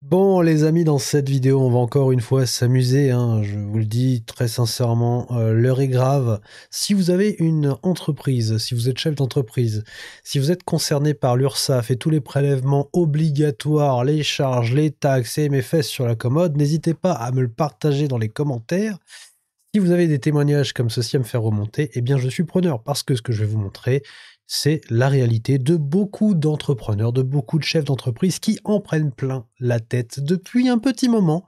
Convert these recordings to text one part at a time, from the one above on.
Bon les amis, dans cette vidéo, on va encore une fois s'amuser, hein, je vous le dis très sincèrement, l'heure est grave. Si vous avez une entreprise, si vous êtes chef d'entreprise, si vous êtes concerné par l'URSSAF et tous les prélèvements obligatoires, les charges, les taxes et mes fesses sur la commode, n'hésitez pas à me le partager dans les commentaires. Si vous avez des témoignages comme ceci à me faire remonter, eh bien je suis preneur parce que ce que je vais vous montrer, c'est la réalité de beaucoup d'entrepreneurs, de beaucoup de chefs d'entreprise qui en prennent plein la tête depuis un petit moment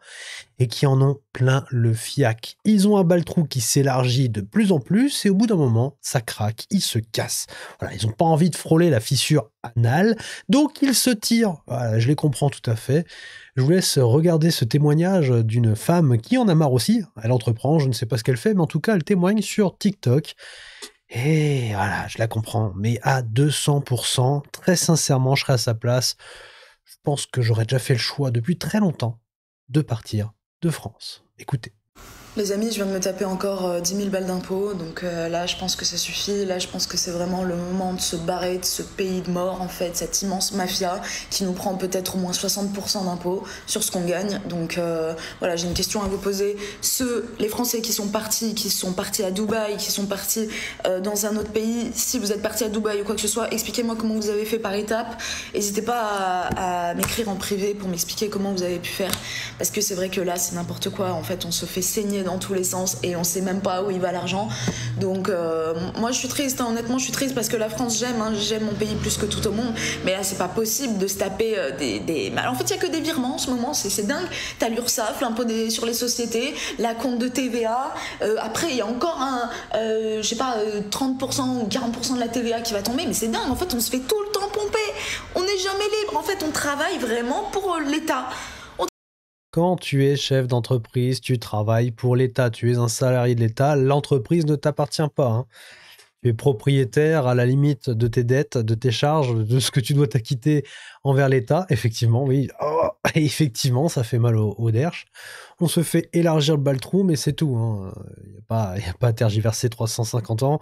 et qui en ont plein le fiac. Ils ont un bal-trou qui s'élargit de plus en plus et au bout d'un moment, ça craque, ils se cassent. Voilà, ils n'ont pas envie de frôler la fissure anale, donc ils se tirent. Voilà, je les comprends tout à fait. Je vous laisse regarder ce témoignage d'une femme qui en a marre aussi. Elle entreprend, je ne sais pas ce qu'elle fait, mais en tout cas, elle témoigne sur TikTok. Et voilà, je la comprends, mais à 200%, très sincèrement, je serais à sa place. Je pense que j'aurais déjà fait le choix depuis très longtemps de partir de France. Écoutez. Les amis, je viens de me taper encore 10 000 balles d'impôts, donc là je pense que ça suffit, là je pense que c'est vraiment le moment de se barrer de ce pays de mort en fait, cette immense mafia qui nous prend peut-être au moins 60% d'impôts sur ce qu'on gagne, donc voilà, j'ai une question à vous poser. Les Français qui sont partis à Dubaï, qui sont partis dans un autre pays, si vous êtes partis à Dubaï ou quoi que ce soit, expliquez-moi comment vous avez fait par étapes, n'hésitez pas à m'écrire en privé pour m'expliquer comment vous avez pu faire, parce que c'est vrai que là c'est n'importe quoi, en fait on se fait saigner dans tous les sens et on sait même pas où il va l'argent. Donc moi je suis triste, hein, honnêtement je suis triste parce que la France j'aime mon pays plus que tout au monde, mais là c'est pas possible de se taper Alors, en fait il y a que des virements en ce moment, c'est dingue. T'as l'URSSAF, l'impôt sur les sociétés, la compte de TVA, après il y a encore je sais pas 30% ou 40% de la TVA qui va tomber, mais c'est dingue, en fait on se fait tout le temps pomper, on n'est jamais libre, en fait on travaille vraiment pour l'État. Quand tu es chef d'entreprise, tu travailles pour l'État, tu es un salarié de l'État, l'entreprise ne t'appartient pas, hein. Tu es propriétaire à la limite de tes dettes, de tes charges, de ce que tu dois t'acquitter envers l'État. Effectivement, oui. Oh, effectivement, ça fait mal au derche. On se fait élargir le bal-trou, mais c'est tout, hein. Il n'y a pas à tergiverser 350 ans.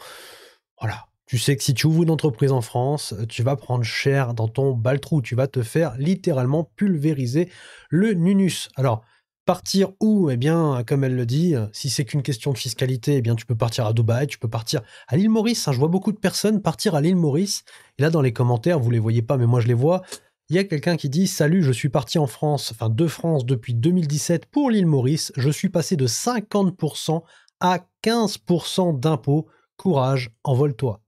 Voilà. Tu sais que si tu ouvres une entreprise en France, tu vas prendre cher dans ton bal-trou. Tu vas te faire littéralement pulvériser le nunus. Alors, partir où? Eh bien, comme elle le dit, si c'est qu'une question de fiscalité, eh bien, tu peux partir à Dubaï, tu peux partir à l'île Maurice, hein. Je vois beaucoup de personnes partir à l'île Maurice. Et là, dans les commentaires, vous les voyez pas, mais moi, je les vois. Il y a quelqu'un qui dit: Salut, je suis parti en France, enfin de France depuis 2017 pour l'île Maurice. Je suis passé de 50% à 15% d'impôts. Courage, envole-toi.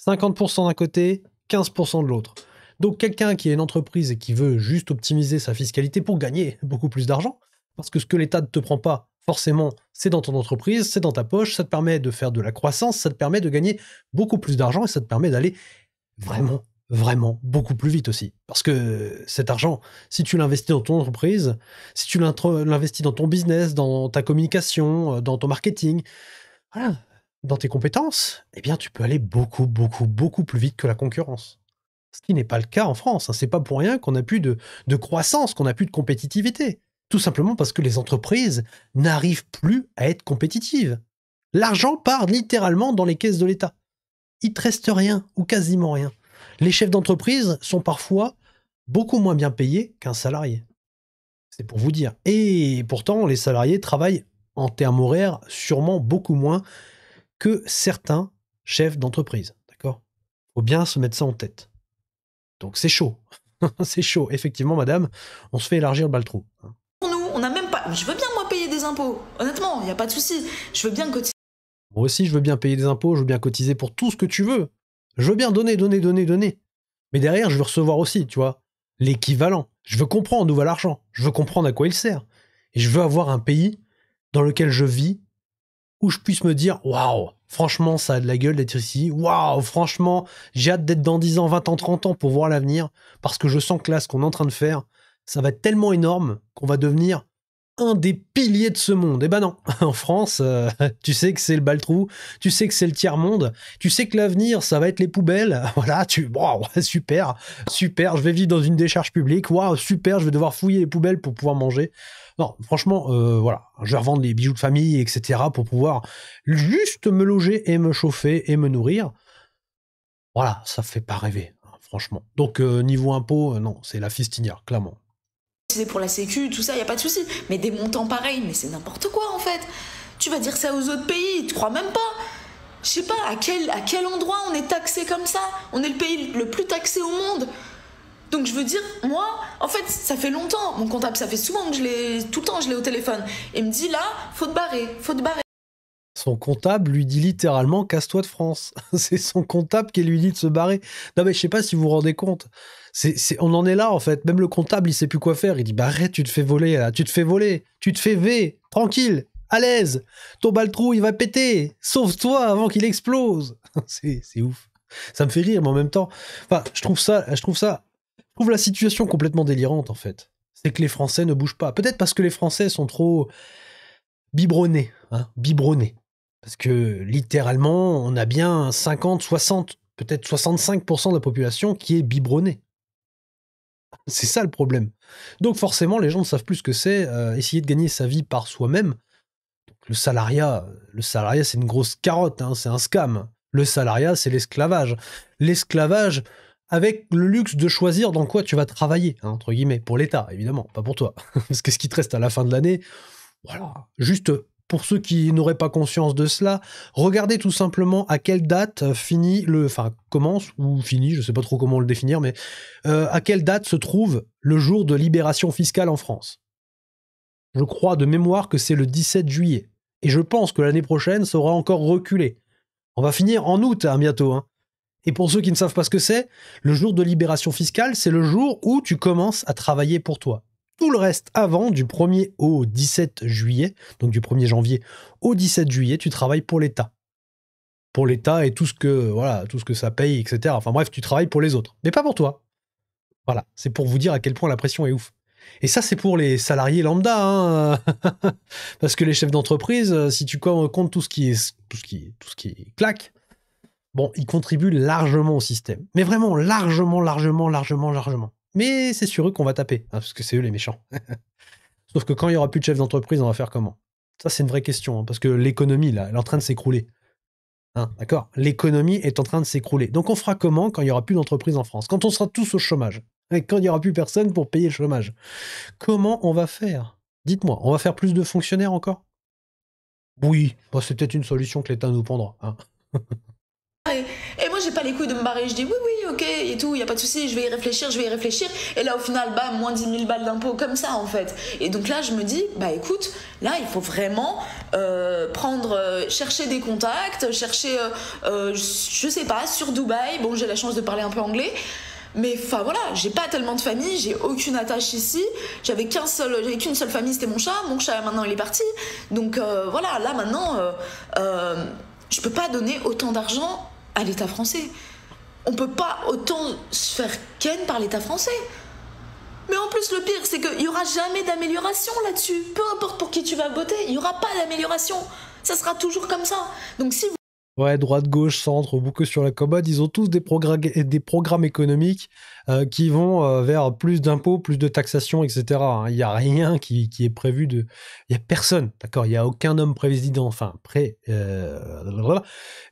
50% d'un côté, 15% de l'autre. Donc quelqu'un qui a une entreprise et qui veut juste optimiser sa fiscalité pour gagner beaucoup plus d'argent, parce que ce que l'État ne te prend pas, forcément, c'est dans ton entreprise, c'est dans ta poche, ça te permet de faire de la croissance, ça te permet de gagner beaucoup plus d'argent et ça te permet d'aller vraiment, vraiment beaucoup plus vite aussi. Parce que cet argent, si tu l'investis dans ton entreprise, si tu l'investis dans ton business, dans ta communication, dans ton marketing, voilà, dans tes compétences, eh bien, tu peux aller beaucoup, beaucoup, beaucoup plus vite que la concurrence. Ce qui n'est pas le cas en France, hein. C'est pas pour rien qu'on n'a plus de croissance, qu'on n'a plus de compétitivité. Tout simplement parce que les entreprises n'arrivent plus à être compétitives. L'argent part littéralement dans les caisses de l'État. Il te reste rien, ou quasiment rien. Les chefs d'entreprise sont parfois beaucoup moins bien payés qu'un salarié. C'est pour vous dire. Et pourtant, les salariés travaillent en termes horaires sûrement beaucoup moins que certains chefs d'entreprise, d'accord? Faut bien se mettre ça en tête. Donc c'est chaud. C'est chaud. Effectivement, madame, on se fait élargir le bal-trou. Pour nous, on n'a même pas... Je veux bien moi payer des impôts, honnêtement, il n'y a pas de souci. Je veux bien cotiser. Moi aussi, je veux bien payer des impôts, je veux bien cotiser pour tout ce que tu veux. Je veux bien donner, donner, donner, donner. Mais derrière, je veux recevoir aussi, tu vois, l'équivalent. Je veux comprendre d'où va l'argent. Je veux comprendre à quoi il sert. Et je veux avoir un pays dans lequel je vis où je puisse me dire: waouh, franchement, ça a de la gueule d'être ici. Waouh, franchement, j'ai hâte d'être dans 10 ans, 20 ans, 30 ans pour voir l'avenir. Parce que je sens que là, ce qu'on est en train de faire, ça va être tellement énorme qu'on va devenir un des piliers de ce monde. Eh ben non, en France, tu sais que c'est le bal-trou, tu sais que c'est le tiers-monde, tu sais que l'avenir, ça va être les poubelles. Voilà, waouh, super, super, je vais vivre dans une décharge publique. Waouh, super, je vais devoir fouiller les poubelles pour pouvoir manger. Non, franchement, voilà, je vais revendre les bijoux de famille, etc. pour pouvoir juste me loger et me chauffer et me nourrir. Voilà, ça fait pas rêver, hein, franchement. Donc, niveau impôt, non, c'est la fistinière, clairement. pour la sécu, tout ça, y a pas de souci. Mais des montants pareils, mais c'est n'importe quoi en fait. Tu vas dire ça aux autres pays, tu crois même pas. Je sais pas à quel endroit on est taxé comme ça. On est le pays le plus taxé au monde. Donc je veux dire, moi, en fait, ça fait longtemps. Mon comptable, ça fait souvent que tout le temps je l'ai au téléphone. Et il me dit là, faut te barrer, faut te barrer. Son comptable lui dit littéralement casse-toi de France. C'est son comptable qui lui dit de se barrer. Non mais je sais pas si vous vous rendez compte. On en est là en fait. Même le comptable il sait plus quoi faire. Il dit bah arrête, tu te fais voler là. Tu te fais voler. Tu te fais V. Tranquille. À l'aise. Ton baltrou il va péter. Sauve-toi avant qu'il explose. C'est ouf. Ça me fait rire mais en même temps. Enfin je trouve la situation complètement délirante en fait. C'est que les Français ne bougent pas. Peut-être parce que les Français sont trop biberonnés. Biberonnés. Parce que littéralement, on a bien 50, 60, peut-être 65% de la population qui est biberonnée. C'est ça le problème. Donc forcément, les gens ne savent plus ce que c'est essayer de gagner sa vie par soi-même. Le salariat, c'est une grosse carotte, c'est un scam. Le salariat, c'est l'esclavage. L'esclavage avec le luxe de choisir dans quoi tu vas travailler, entre guillemets, pour l'État, évidemment, pas pour toi. Parce que ce qui te reste à la fin de l'année, voilà, juste... Pour ceux qui n'auraient pas conscience de cela, regardez tout simplement à quelle date commence ou finit, je ne sais pas trop comment le définir, mais à quelle date se trouve le jour de libération fiscale en France. Je crois de mémoire que c'est le 17 juillet. Et je pense que l'année prochaine, ça aura encore reculé. On va finir en août bientôt. Et pour ceux qui ne savent pas ce que c'est, le jour de libération fiscale, c'est le jour où tu commences à travailler pour toi. Tout le reste avant, du 1er au 17 juillet, donc du 1er janvier au 17 juillet, tu travailles pour l'État. Pour l'État et tout ce que ça paye, etc. Enfin bref, tu travailles pour les autres, mais pas pour toi. Voilà, c'est pour vous dire à quel point la pression est ouf. Et ça, c'est pour les salariés lambda, parce que les chefs d'entreprise, si tu comptes tout ce qui claque, bon, ils contribuent largement au système. Mais vraiment, largement. Mais c'est sur eux qu'on va taper, parce que c'est eux les méchants. Sauf que quand il n'y aura plus de chef d'entreprise, on va faire comment? Ça, c'est une vraie question, parce que l'économie, là, elle est en train de s'écrouler. D'accord? L'économie est en train de s'écrouler. Donc on fera comment quand il n'y aura plus d'entreprise en France? Quand on sera tous au chômage? Et quand il n'y aura plus personne pour payer le chômage? Comment on va faire? Dites-moi, on va faire plus de fonctionnaires encore? Oui, c'est peut-être une solution que l'État nous prendra. Et moi j'ai pas les couilles de me barrer, je dis oui ok et tout, y a pas de souci, je vais y réfléchir, et là au final bam, moins 10 000 balles d'impôts comme ça en fait. Et donc là je me dis bah écoute, là il faut vraiment chercher des contacts, chercher je sais pas, sur Dubaï, bon j'ai la chance de parler un peu anglais, mais enfin voilà, j'ai pas tellement de famille, j'ai aucune attache ici, j'avais qu'une seule famille, c'était mon chat maintenant il est parti, donc voilà, là maintenant je peux pas donner autant d'argent à l'État français. On peut pas autant se faire ken par l'État français. Mais en plus, le pire, c'est qu'il n'y aura jamais d'amélioration là-dessus. Peu importe pour qui tu vas voter, il n'y aura pas d'amélioration. Ça sera toujours comme ça. Donc si vous... Ouais, droite, gauche, centre, bouquet sur la commode, ils ont tous des programmes économiques qui vont vers plus d'impôts, plus de taxation, etc. Il n'y a rien qui est prévu de... Il n'y a personne, d'accord? Il n'y a aucun homme président, il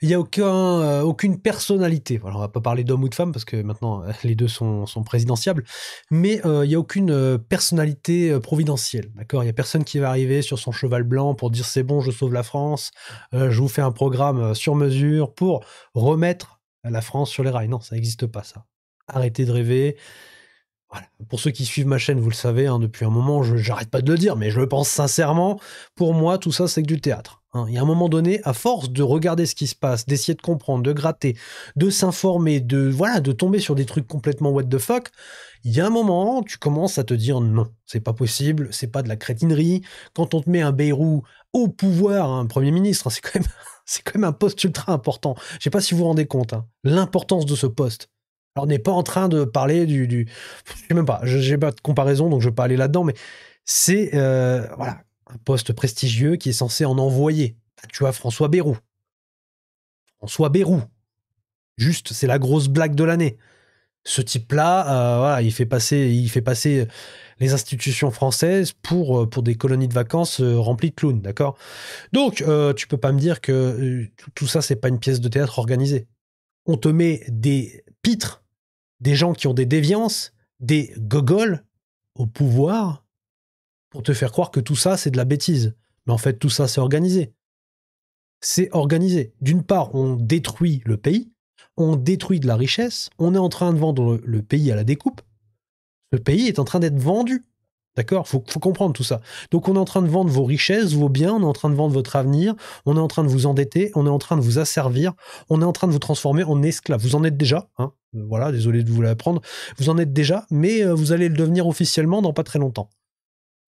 n'y a aucune personnalité. Voilà, on va pas parler d'homme ou de femme, parce que maintenant, les deux sont présidentiables, mais il n'y a aucune personnalité providentielle, d'accord? Il n'y a personne qui va arriver sur son cheval blanc pour dire « c'est bon, je sauve la France, je vous fais un programme sur mesure pour remettre la France sur les rails ». Non, ça n'existe pas, ça. Arrêtez de rêver. Voilà. Pour ceux qui suivent ma chaîne, vous le savez, depuis un moment, j'arrête pas de le dire, mais je le pense sincèrement, pour moi, tout ça, c'est que du théâtre. Il y a un moment donné, à force de regarder ce qui se passe, d'essayer de comprendre, de gratter, de s'informer, de tomber sur des trucs complètement what the fuck, il y a un moment, tu commences à te dire non, c'est pas possible, c'est pas de la crétinerie. Quand on te met un Bayrou au pouvoir, un Premier ministre, c'est quand même un poste ultra important. Je sais pas si vous vous rendez compte, l'importance de ce poste. Alors, on n'est pas en train de parler je sais même pas, j'ai pas de comparaison, donc je vais pas aller là-dedans, mais c'est voilà, un poste prestigieux qui est censé en envoyer. Tu vois, François Bayrou. Juste, c'est la grosse blague de l'année. Ce type-là, voilà, il fait passer les institutions françaises pour des colonies de vacances remplies de clowns, d'accord? Donc, tu peux pas me dire que tout ça, c'est pas une pièce de théâtre organisée. On te met des pitres, des gens qui ont des déviances, des gogoles, au pouvoir pour te faire croire que tout ça, c'est de la bêtise. Mais en fait, tout ça, c'est organisé. C'est organisé. D'une part, on détruit le pays, on détruit de la richesse, on est en train de vendre le pays à la découpe. Le pays est en train d'être vendu. D'accord? Faut comprendre tout ça. Donc, on est en train de vendre vos richesses, vos biens, on est en train de vendre votre avenir, on est en train de vous endetter, on est en train de vous asservir, on est en train de vous transformer en esclave. Vous en êtes déjà, hein? Voilà, désolé de vous l'apprendre. Vous en êtes déjà, mais vous allez le devenir officiellement dans pas très longtemps.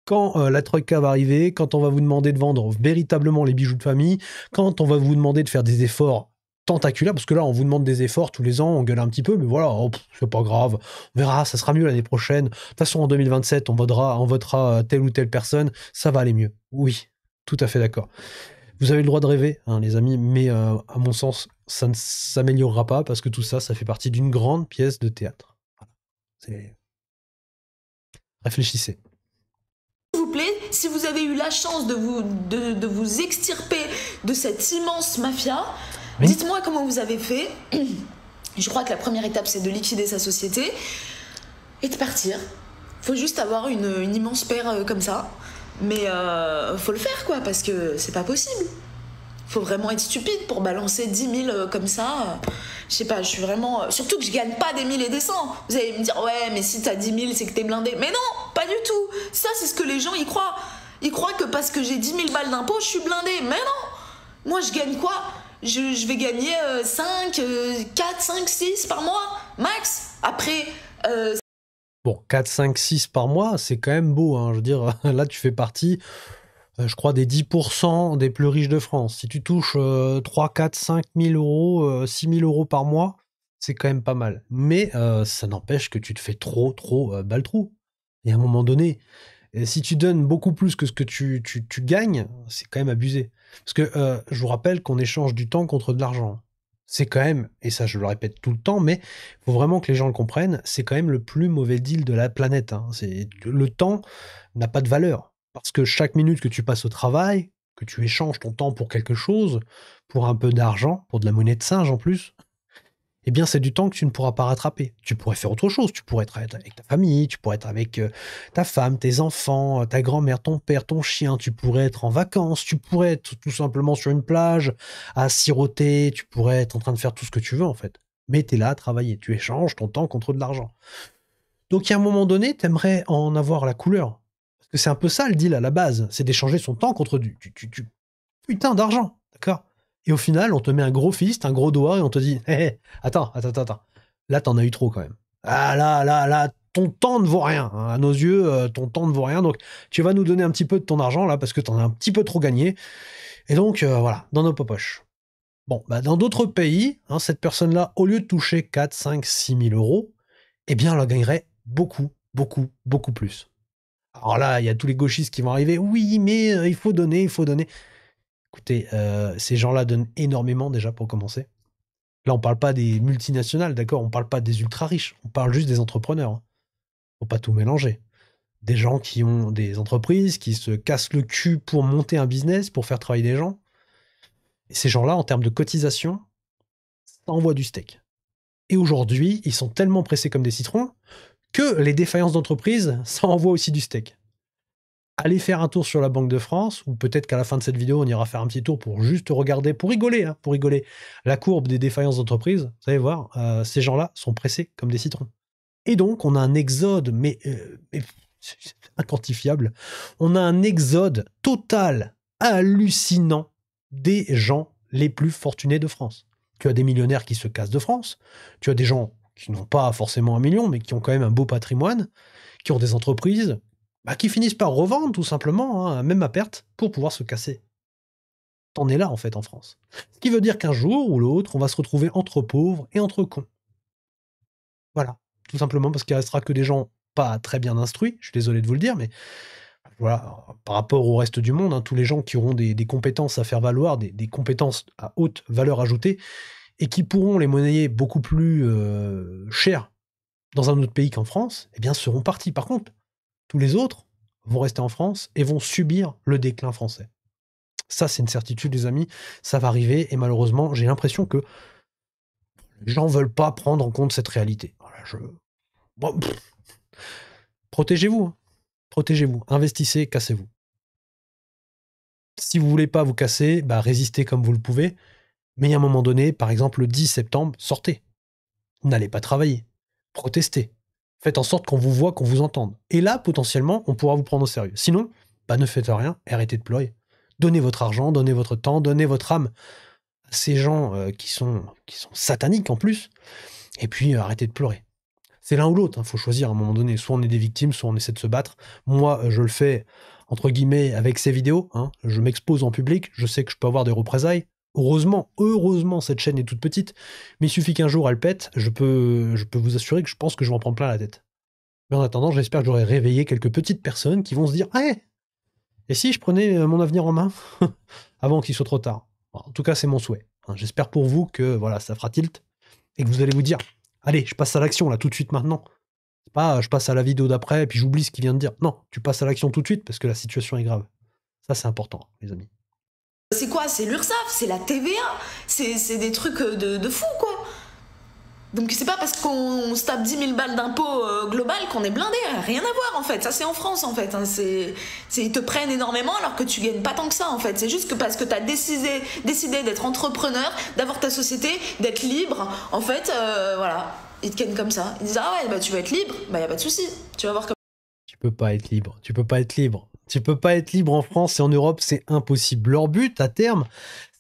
Quand la troïka va arriver, quand on va vous demander de vendre véritablement les bijoux de famille, quand on va vous demander de faire des efforts tentaculaires, parce que là, on vous demande des efforts tous les ans, on gueule un petit peu, mais voilà, c'est pas grave, on verra, ça sera mieux l'année prochaine. De toute façon, en 2027, on votera telle ou telle personne, ça va aller mieux. Oui, tout à fait d'accord. Vous avez le droit de rêver, hein, les amis, mais à mon sens, ça ne s'améliorera pas, parce que tout ça, ça fait partie d'une grande pièce de théâtre. Réfléchissez. S'il vous plaît, si vous avez eu la chance de vous extirper de cette immense mafia, Oui. Dites-moi comment vous avez fait. Je crois que la première étape, c'est de liquider sa société et de partir. Faut juste avoir une immense paire comme ça. Mais faut le faire, quoi, parce que c'est pas possible. Faut vraiment être stupide pour balancer 10 000 comme ça. Je sais pas, je suis vraiment... Surtout que je gagne pas des 1000 et des 100. Vous allez me dire, ouais, mais si t'as 10 000, c'est que t'es blindé. Mais non, pas du tout. Ça, c'est ce que les gens y croient. Ils croient que parce que j'ai 10 000 balles d'impôt, je suis blindé. Mais non. Moi, je gagne quoi ? Je vais gagner 5, 4, 5, 6 par mois, max. Après... Bon, 4, 5, 6 par mois, c'est quand même beau, hein. Je veux dire, là, tu fais partie, je crois, des 10% des plus riches de France. Si tu touches 3, 4, 5 000 euros, 6 000 euros par mois, c'est quand même pas mal. Mais ça n'empêche que tu te fais trop bal-trou. Et à un moment donné, si tu donnes beaucoup plus que ce que tu gagnes, c'est quand même abusé. Parce que je vous rappelle qu'on échange du temps contre de l'argent. C'est quand même, et ça je le répète tout le temps, mais il faut vraiment que les gens le comprennent, c'est quand même le plus mauvais deal de la planète, hein. Le temps n'a pas de valeur. Parce que chaque minute que tu passes au travail, que tu échanges ton temps pour quelque chose, pour un peu d'argent, pour de la monnaie de singe en plus, eh bien, c'est du temps que tu ne pourras pas rattraper. Tu pourrais faire autre chose. Tu pourrais être avec ta famille, tu pourrais être avec ta femme, tes enfants, ta grand-mère, ton père, ton chien. Tu pourrais être en vacances. Tu pourrais être tout simplement sur une plage à siroter. Tu pourrais être en train de faire tout ce que tu veux, en fait. Mais tu es là à travailler. Tu échanges ton temps contre de l'argent. Donc, à un moment donné, tu aimerais en avoir la couleur. Parce que c'est un peu ça le deal à la base. C'est d'échanger son temps contre du putain d'argent. D'accord? Et au final, on te met un gros fist, un gros doigt, et on te dit hé, hé, attends. Là, t'en as eu trop quand même. Ah là, ton temps ne vaut rien. Hein. À nos yeux, ton temps ne vaut rien. Donc, tu vas nous donner un petit peu de ton argent, là, parce que t'en as un petit peu trop gagné. Et donc, voilà, dans nos poches. Bon, bah, dans d'autres pays, hein, cette personne-là, au lieu de toucher 4, 5, 6 000 euros, eh bien, elle en gagnerait beaucoup plus. Alors là, il y a tous les gauchistes qui vont arriver. Oui, mais il faut donner. Écoutez, ces gens-là donnent énormément déjà pour commencer. Là, on parle pas des multinationales, d'accord? On parle pas des ultra riches. On parle juste des entrepreneurs. Hein. Faut pas tout mélanger. Des gens qui ont des entreprises, qui se cassent le cul pour monter un business, pour faire travailler des gens. Et ces gens-là, en termes de cotisation, ça envoie du steak. Et aujourd'hui, ils sont tellement pressés comme des citrons que les défaillances d'entreprise, ça envoie aussi du steak. Allez faire un tour sur la Banque de France, ou peut-être qu'à la fin de cette vidéo, on ira faire un petit tour pour juste regarder, pour rigoler, la courbe des défaillances d'entreprise. Vous allez voir, ces gens-là sont pressés comme des citrons. Et donc, on a un exode, mais c'est inquantifiable. On a un exode total, hallucinant, des gens les plus fortunés de France. Tu as des millionnaires qui se cassent de France, tu as des gens qui n'ont pas forcément 1 million, mais qui ont quand même un beau patrimoine, qui ont des entreprises, qui finissent par revendre tout simplement, hein, même à perte, pour pouvoir se casser. T'en es là en fait en France. Ce qui veut dire qu'un jour ou l'autre, on va se retrouver entre pauvres et entre cons. Voilà, tout simplement parce qu'il restera que des gens pas très bien instruits, je suis désolé de vous le dire, mais voilà, par rapport au reste du monde, hein, tous les gens qui auront des compétences à faire valoir, des compétences à haute valeur ajoutée, et qui pourront les monnayer beaucoup plus cher dans un autre pays qu'en France, eh bien seront partis. Par contre, tous les autres vont rester en France et vont subir le déclin français. Ça, c'est une certitude, les amis. Ça va arriver et malheureusement, j'ai l'impression que les gens ne veulent pas prendre en compte cette réalité. Voilà, Protégez-vous. Hein. Protégez-vous. Investissez, cassez-vous. Si vous voulez pas vous casser, bah résistez comme vous le pouvez. Mais à un moment donné, par exemple le 10 septembre, sortez. N'allez pas travailler. Protestez. Faites en sorte qu'on vous voit, qu'on vous entende. Et là, potentiellement, on pourra vous prendre au sérieux. Sinon, bah ne faites rien et arrêtez de pleurer. Donnez votre argent, donnez votre temps, donnez votre âme à ces gens qui sont sataniques en plus. Et puis, arrêtez de pleurer. C'est l'un ou l'autre, il faut choisir à un moment donné. Soit on est des victimes, soit on essaie de se battre. Moi, je le fais, entre guillemets, avec ces vidéos. Hein. Je m'expose en public, je sais que je peux avoir des représailles. Heureusement, cette chaîne est toute petite, mais il suffit qu'un jour elle pète, je peux vous assurer que je pense que je vais en prendre plein la tête. Mais en attendant, j'espère que j'aurai réveillé quelques petites personnes qui vont se dire « Ah, et si je prenais mon avenir en main ?» avant qu'il soit trop tard. Bon, en tout cas, c'est mon souhait. Hein. J'espère pour vous que voilà, ça fera tilt et que vous allez vous dire « Allez, je passe à l'action là, tout de suite maintenant. » C'est pas je passe à la vidéo d'après et puis j'oublie ce qu'il vient de dire. Non, tu passes à l'action tout de suite parce que la situation est grave. Ça, c'est important, les amis. C'est quoi? C'est l'URSSAF, c'est la TVA, c'est des trucs de fou, quoi. Donc c'est pas parce qu'on se tape 10 000 balles d'impôts global qu'on est blindé, rien à voir en fait, ça c'est en France en fait, hein. Ils te prennent énormément alors que tu gagnes pas tant que ça en fait, c'est juste que parce que t'as décidé d'être entrepreneur, d'avoir ta société, d'être libre, en fait, voilà, ils te kennent comme ça, ils disent ah ouais bah tu vas être libre, bah y a pas de souci, tu vas voir comme... Tu peux pas être libre, tu peux pas être libre. Tu peux pas être libre en France et en Europe, c'est impossible. Leur but, à terme,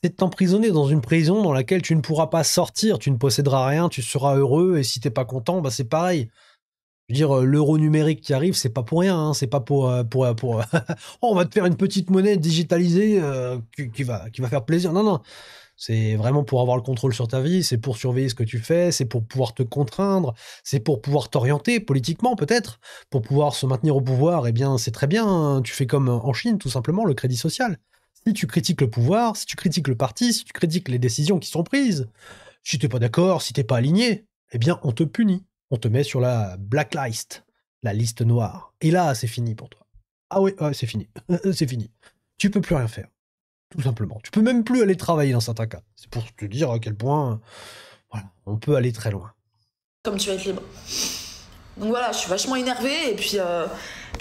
c'est de t'emprisonner dans une prison dans laquelle tu ne pourras pas sortir, tu ne posséderas rien, tu seras heureux, et si t'es pas content, bah c'est pareil. Je veux dire, l'euro numérique qui arrive, c'est pas pour rien, hein, c'est pas pour oh, on va te faire une petite monnaie digitalisée qui va faire plaisir. Non, non. C'est vraiment pour avoir le contrôle sur ta vie, c'est pour surveiller ce que tu fais, c'est pour pouvoir te contraindre, c'est pour pouvoir t'orienter politiquement peut-être, pour pouvoir se maintenir au pouvoir, eh bien c'est très bien, hein. Tu fais comme en Chine tout simplement, le crédit social. Si tu critiques le pouvoir, si tu critiques le parti, si tu critiques les décisions qui sont prises, si t'es pas d'accord, si t'es pas aligné, eh bien on te punit. On te met sur la blacklist, la liste noire. Et là, c'est fini pour toi. Ah oui, c'est fini. C'est fini. Tu peux plus rien faire. Tout simplement. Tu peux même plus aller travailler dans certains cas. C'est pour te dire à quel point voilà, on peut aller très loin. Comme tu vas être libre. Donc voilà, je suis vachement énervée et puis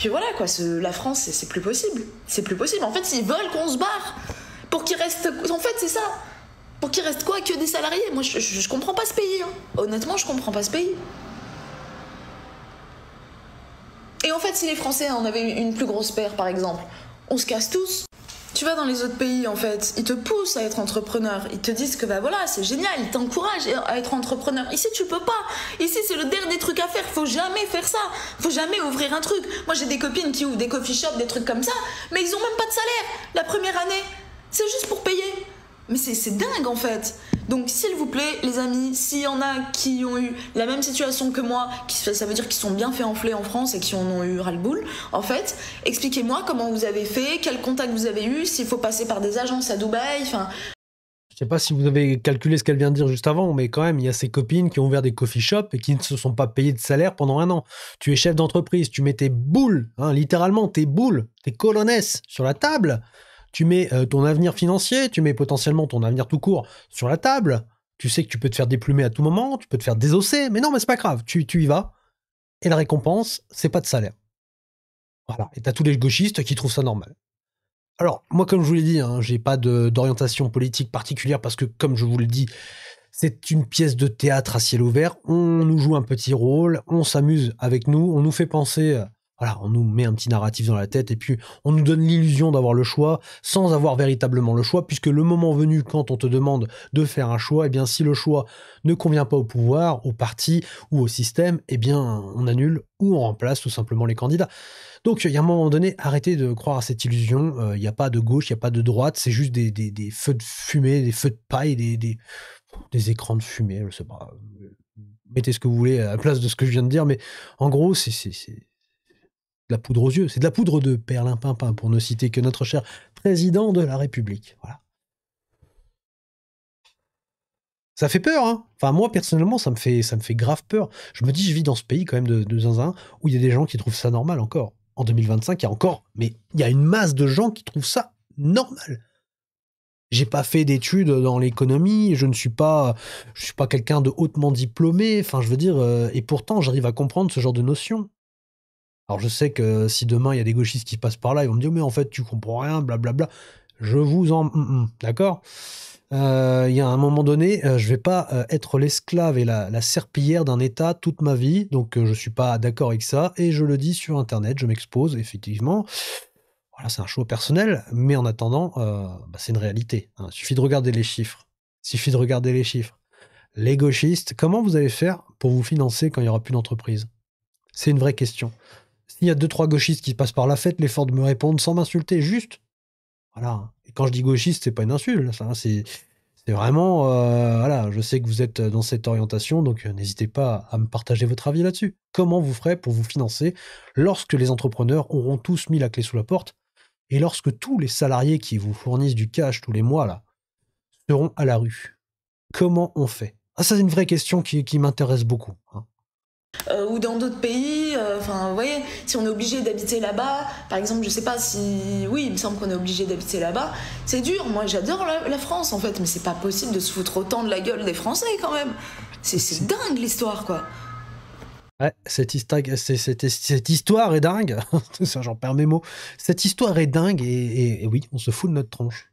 voilà quoi, la France c'est plus possible. C'est plus possible. En fait, ils veulent qu'on se barre pour qu'il reste... En fait, c'est ça. Pour qu'il reste quoi? Que des salariés. Moi, je comprends pas ce pays. Hein. Honnêtement, je comprends pas ce pays. Et en fait, si les Français en avaient une plus grosse paire, par exemple, on se casse tous. Tu vas dans les autres pays, en fait, ils te poussent à être entrepreneur. Ils te disent que, bah voilà, c'est génial, ils t'encouragent à être entrepreneur. Ici, tu peux pas. Ici, c'est le dernier truc à faire. Faut jamais faire ça. Faut jamais ouvrir un truc. Moi, j'ai des copines qui ouvrent des coffee shops, des trucs comme ça, mais ils ont même pas de salaire la première année. C'est juste pour payer. Mais c'est dingue, en fait. Donc, s'il vous plaît, les amis, s'il y en a qui ont eu la même situation que moi, ça veut dire qu'ils sont bien fait enfler en France et qui en ont eu ras-le-boule, en fait, expliquez-moi comment vous avez fait, quel contact vous avez eu, s'il faut passer par des agences à Dubaï, enfin... Je sais pas si vous avez calculé ce qu'elle vient de dire juste avant, mais quand même, il y a ces copines qui ont ouvert des coffee shops et qui ne se sont pas payées de salaire pendant 1 an. Tu es chef d'entreprise, tu mets tes boules, hein, littéralement tes boules, tes colonesses sur la table. Tu mets ton avenir financier, tu mets potentiellement ton avenir tout court sur la table. Tu sais que tu peux te faire déplumer à tout moment, tu peux te faire désosser, mais non, mais c'est pas grave, tu y vas. Et la récompense, c'est pas de salaire. Voilà. Et t'as tous les gauchistes qui trouvent ça normal. Alors, moi, comme je vous l'ai dit, hein, j'ai pas d'orientation politique particulière parce que, comme je vous le dis, c'est une pièce de théâtre à ciel ouvert. On nous joue un petit rôle, on s'amuse avec nous, on nous fait penser... Voilà, on nous met un petit narratif dans la tête et puis on nous donne l'illusion d'avoir le choix sans avoir véritablement le choix, puisque le moment venu, quand on te demande de faire un choix, eh bien si le choix ne convient pas au pouvoir, au parti ou au système, eh bien on annule ou on remplace tout simplement les candidats. Donc il y a un moment donné, arrêtez de croire à cette illusion, il n'y a pas de gauche, il n'y a pas de droite, c'est juste des feux de fumée, des feux de paille, des écrans de fumée, je sais pas. Mettez ce que vous voulez à la place de ce que je viens de dire, mais en gros, c'est de la poudre aux yeux. C'est de la poudre de perlimpinpin, pour ne citer que notre cher président de la République. Voilà. Ça fait peur, hein. Enfin, moi, personnellement, ça me fait grave peur. Je me dis, je vis dans ce pays, quand même, de zinzin, où il y a des gens qui trouvent ça normal encore. En 2025, il y a encore... Mais il y a une masse de gens qui trouvent ça normal. J'ai pas fait d'études dans l'économie, je suis pas quelqu'un de hautement diplômé, enfin, je veux dire... et pourtant, j'arrive à comprendre ce genre de notions. Alors je sais que si demain il y a des gauchistes qui passent par là, ils vont me dire mais en fait tu comprends rien, blablabla. Je vous en... d'accord. Il y a un moment donné, je vais pas être l'esclave et la serpillière d'un État toute ma vie, donc je suis pas d'accord avec ça, et je le dis sur Internet, je m'expose, effectivement. Voilà, c'est un choix personnel, mais en attendant, c'est une réalité. Hein. Il suffit de regarder les chiffres. Il suffit de regarder les chiffres. Les gauchistes, comment vous allez faire pour vous financer quand il n'y aura plus d'entreprise? C'est une vraie question. S'il y a 2-3 gauchistes qui passent par la fête, l'effort de me répondre sans m'insulter, juste. Voilà. Et quand je dis gauchiste, c'est pas une insulte. Ça, c'est vraiment... voilà, je sais que vous êtes dans cette orientation, donc n'hésitez pas à me partager votre avis là-dessus. Comment vous ferez pour vous financer lorsque les entrepreneurs auront tous mis la clé sous la porte et lorsque tous les salariés qui vous fournissent du cash tous les mois là seront à la rue? Comment on fait? Ah, ça, c'est une vraie question qui m'intéresse beaucoup. Hein. Ou dans d'autres pays, enfin, vous voyez, si on est obligé d'habiter là-bas, par exemple, je sais pas si. Oui, il me semble qu'on est obligé d'habiter là-bas, c'est dur. Moi, j'adore la France, en fait, mais c'est pas possible de se foutre autant de la gueule des Français, quand même. C'est dingue, l'histoire, quoi. Ouais, cette histoire est dingue. Ça, j'en perds mes mots. Cette histoire est dingue et oui, on se fout de notre tronche.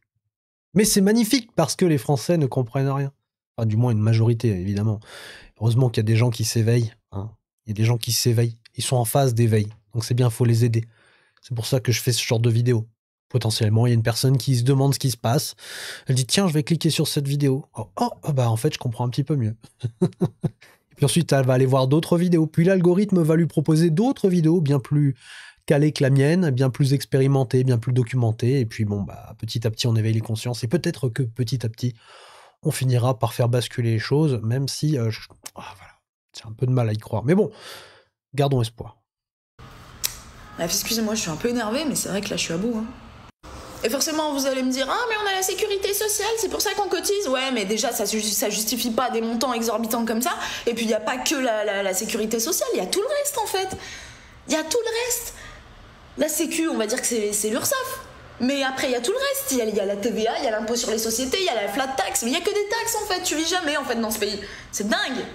Mais c'est magnifique parce que les Français ne comprennent rien. Enfin, du moins une majorité, évidemment. Heureusement qu'il y a des gens qui s'éveillent. Hein. Il y a des gens qui s'éveillent. Ils sont en phase d'éveil. Donc c'est bien, il faut les aider. C'est pour ça que je fais ce genre de vidéo. Potentiellement, il y a une personne qui se demande ce qui se passe. Elle dit, tiens, je vais cliquer sur cette vidéo. Bah en fait, je comprends un petit peu mieux. Et puis ensuite, elle va aller voir d'autres vidéos. Puis l'algorithme va lui proposer d'autres vidéos bien plus calées que la mienne, bien plus expérimentées, bien plus documentées. Et puis bon, bah petit à petit, on éveille les consciences. Et peut-être que petit à petit, on finira par faire basculer les choses, même si voilà. J'ai un peu de mal à y croire. Mais bon, gardons espoir. Excusez-moi, je suis un peu énervée, mais c'est vrai que là, je suis à bout. Hein. Et forcément, vous allez me dire, ah, mais on a la sécurité sociale, c'est pour ça qu'on cotise. Ouais, mais déjà, ça justifie pas des montants exorbitants comme ça. Et puis, il n'y a pas que la sécurité sociale, il y a tout le reste, en fait. Il y a tout le reste. La sécu, on va dire que c'est l'URSSAF. Mais après, il y a tout le reste. Il y a la TVA, il y a l'impôt sur les sociétés, il y a la flat tax. Mais il n'y a que des taxes, en fait. Tu vis jamais, en fait, dans ce pays. C'est dingue.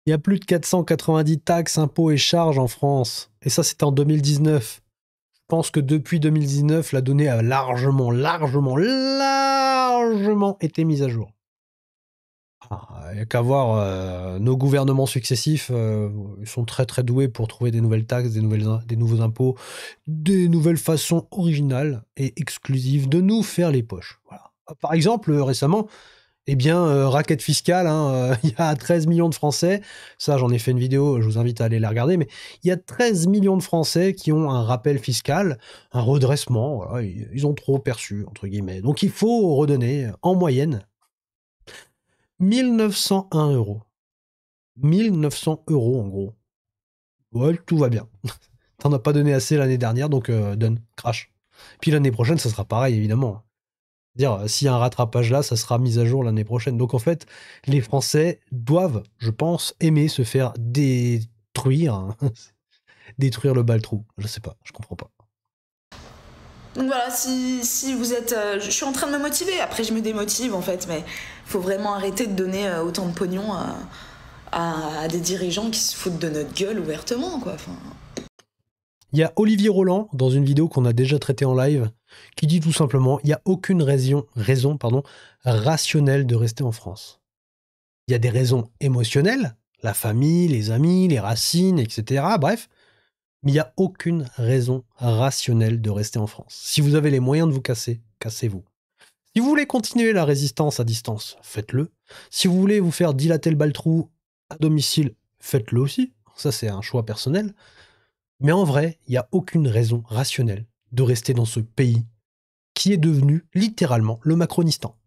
Il y a plus de 490 taxes, impôts et charges en France. Et ça, c'était en 2019. Je pense que depuis 2019, la donnée a largement été mise à jour. Il n'y a qu'à voir nos gouvernements successifs. Ils sont très très doués pour trouver des nouvelles taxes, des nouveaux impôts, des nouvelles façons originales et exclusives de nous faire les poches. Voilà. Par exemple, récemment, raquette fiscale, il y a 13 millions de Français, ça j'en ai fait une vidéo, je vous invite à aller la regarder, mais il y a 13 millions de Français qui ont un rappel fiscal, un redressement, voilà, ils ont trop perçu, entre guillemets. Donc il faut redonner, en moyenne, 1901 euros. 1900 euros en gros. Ouais, tout va bien. T'en as pas donné assez l'année dernière, donc donne, crash. Puis l'année prochaine, ça sera pareil, évidemment. Dire s'il y a un rattrapage là, ça sera mis à jour l'année prochaine. Donc en fait, les Français doivent, je pense, aimer se faire détruire, détruire le baltrou. Je sais pas, je comprends pas. Donc voilà, si vous êtes... je suis en train de me motiver, après je me démotive en fait, mais faut vraiment arrêter de donner autant de pognon à des dirigeants qui se foutent de notre gueule ouvertement, quoi. Enfin... Il y a Olivier Roland, dans une vidéo qu'on a déjà traitée en live, qui dit tout simplement, il n'y a aucune raison rationnelle de rester en France. Il y a des raisons émotionnelles, la famille, les amis, les racines, etc. Bref, mais il n'y a aucune raison rationnelle de rester en France. Si vous avez les moyens de vous casser, cassez-vous. Si vous voulez continuer la résistance à distance, faites-le. Si vous voulez vous faire dilater le baltrou à domicile, faites-le aussi. Ça, c'est un choix personnel. Mais en vrai, il n'y a aucune raison rationnelle de rester dans ce pays qui est devenu littéralement le Macronistan.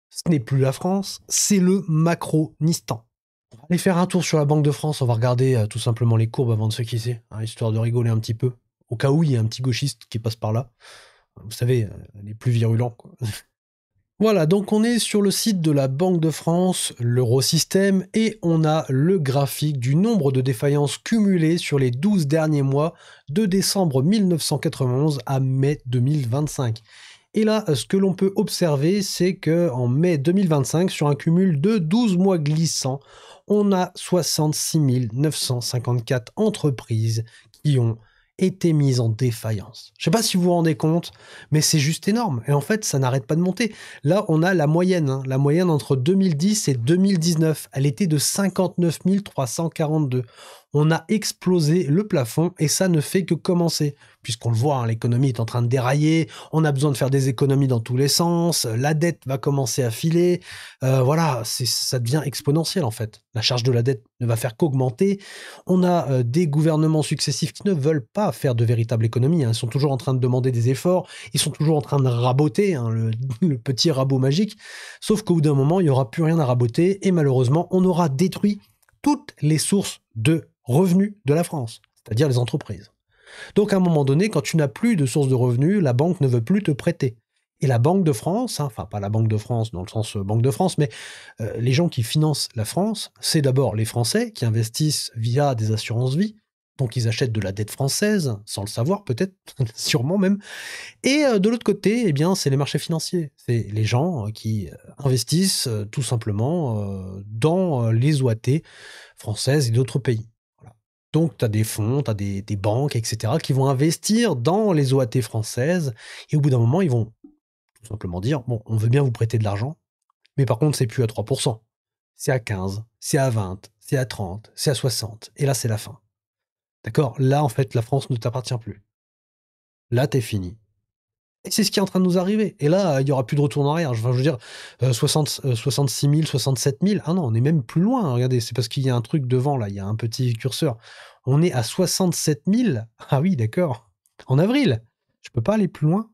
Ce n'est plus la France, c'est le Macronistan. On va aller faire un tour sur la Banque de France, on va regarder tout simplement les courbes avant de se quitter, histoire de rigoler un petit peu. Au cas où il y a un petit gauchiste qui passe par là. Vous savez, les plus virulents, quoi. Voilà, donc on est sur le site de la Banque de France, l'Eurosystème, et on a le graphique du nombre de défaillances cumulées sur les 12 derniers mois de décembre 1991 à mai 2025. Et là, ce que l'on peut observer, c'est qu'en mai 2025, sur un cumul de 12 mois glissants, on a 66 954 entreprises qui ont été mises en défaillance. Je sais pas si vous vous rendez compte, mais c'est juste énorme. Et en fait, ça n'arrête pas de monter. Là, on a la moyenne. Hein. La moyenne entre 2010 et 2019. Elle était de 59 342. On a explosé le plafond et ça ne fait que commencer. Puisqu'on le voit, hein, l'économie est en train de dérailler. On a besoin de faire des économies dans tous les sens. La dette va commencer à filer. Voilà, ça devient exponentiel en fait. La charge de la dette ne va faire qu'augmenter. On a des gouvernements successifs qui ne veulent pas faire de véritable économie. Hein. Ils sont toujours en train de demander des efforts. Ils sont toujours en train de raboter, hein, le petit rabot magique. Sauf qu'au bout d'un moment, il n'y aura plus rien à raboter. Et malheureusement, on aura détruit toutes les sources de revenus de la France, c'est-à-dire les entreprises. Donc à un moment donné, quand tu n'as plus de source de revenus, la banque ne veut plus te prêter. Et la Banque de France, hein, enfin pas la Banque de France dans le sens Banque de France, mais les gens qui financent la France, c'est d'abord les Français qui investissent via des assurances vie, donc ils achètent de la dette française, sans le savoir peut-être, sûrement même. Et de l'autre côté, eh bien, c'est les marchés financiers. C'est les gens qui investissent tout simplement dans les OAT françaises et d'autres pays. Voilà. Donc, tu as des fonds, tu as des banques, etc., qui vont investir dans les OAT françaises. Et au bout d'un moment, ils vont tout simplement dire, bon, on veut bien vous prêter de l'argent, mais par contre, c'est plus à 3%. C'est à 15, c'est à 20, c'est à 30, c'est à 60. Et là, c'est la fin. D'accord? Là, en fait, la France ne t'appartient plus. Là, t'es fini. Et c'est ce qui est en train de nous arriver. Et là, il n'y aura plus de retour en arrière. Enfin, je veux dire, 66 000, 67 000. Ah non, on est même plus loin. Regardez, c'est parce qu'il y a un truc devant, là. Il y a un petit curseur. On est à 67 000. Ah oui, d'accord. En avril. Je peux pas aller plus loin.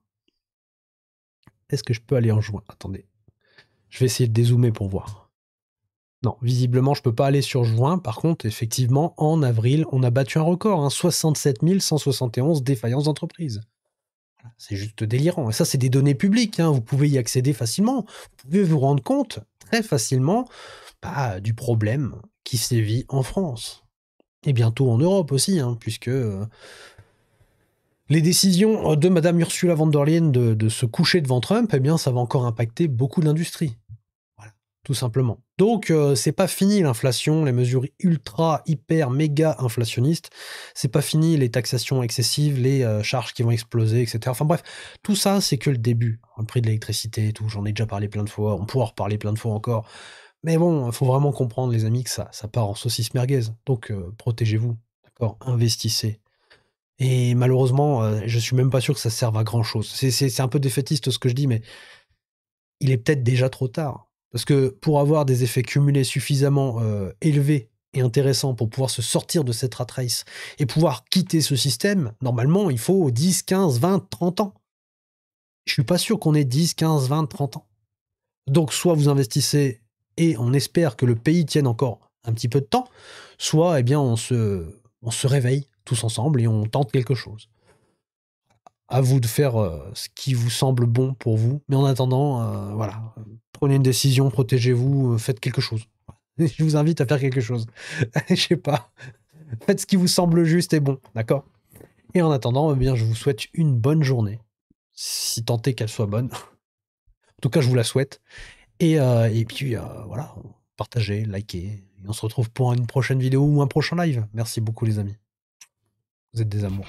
Est-ce que je peux aller en juin? Attendez. Je vais essayer de dézoomer pour voir. Non, visiblement, je peux pas aller sur juin. Par contre, effectivement, en avril, on a battu un record. Hein, 67 171 défaillances d'entreprise. C'est juste délirant. Et ça, c'est des données publiques. Hein. Vous pouvez y accéder facilement. Vous pouvez vous rendre compte très facilement du problème qui sévit en France. Et bientôt en Europe aussi, hein, puisque les décisions de Madame Ursula von der Leyen de se coucher devant Trump, eh bien, ça va encore impacter beaucoup d'industries. Voilà, tout simplement. Donc, c'est pas fini l'inflation, les mesures ultra, hyper, méga inflationnistes. C'est pas fini les taxations excessives, les charges qui vont exploser, etc. Enfin bref, tout ça, c'est que le début. Le prix de l'électricité et tout, j'en ai déjà parlé plein de fois, on pourra en reparler plein de fois encore. Mais bon, il faut vraiment comprendre, les amis, que ça part en saucisse merguez. Donc, protégez-vous, d'accord? Investissez. Et malheureusement, je suis même pas sûr que ça serve à grand-chose. C'est un peu défaitiste ce que je dis, mais il est peut-être déjà trop tard. Parce que pour avoir des effets cumulés suffisamment élevés et intéressants pour pouvoir se sortir de cette rat race et pouvoir quitter ce système, normalement, il faut 10, 15, 20, 30 ans. Je suis pas sûr qu'on ait 10, 15, 20, 30 ans. Donc, soit vous investissez et on espère que le pays tienne encore un petit peu de temps, soit, eh bien, on se réveille tous ensemble et on tente quelque chose. À vous de faire ce qui vous semble bon pour vous. Mais en attendant, voilà, prenez une décision, protégez-vous, faites quelque chose. Je vous invite à faire quelque chose. Je sais pas. Faites ce qui vous semble juste et bon, d'accord? Et en attendant, eh bien, je vous souhaite une bonne journée, si tant est qu'elle soit bonne. En tout cas, je vous la souhaite. Et puis, voilà, partagez, likez. Et on se retrouve pour une prochaine vidéo ou un prochain live. Merci beaucoup, les amis. Vous êtes des amours.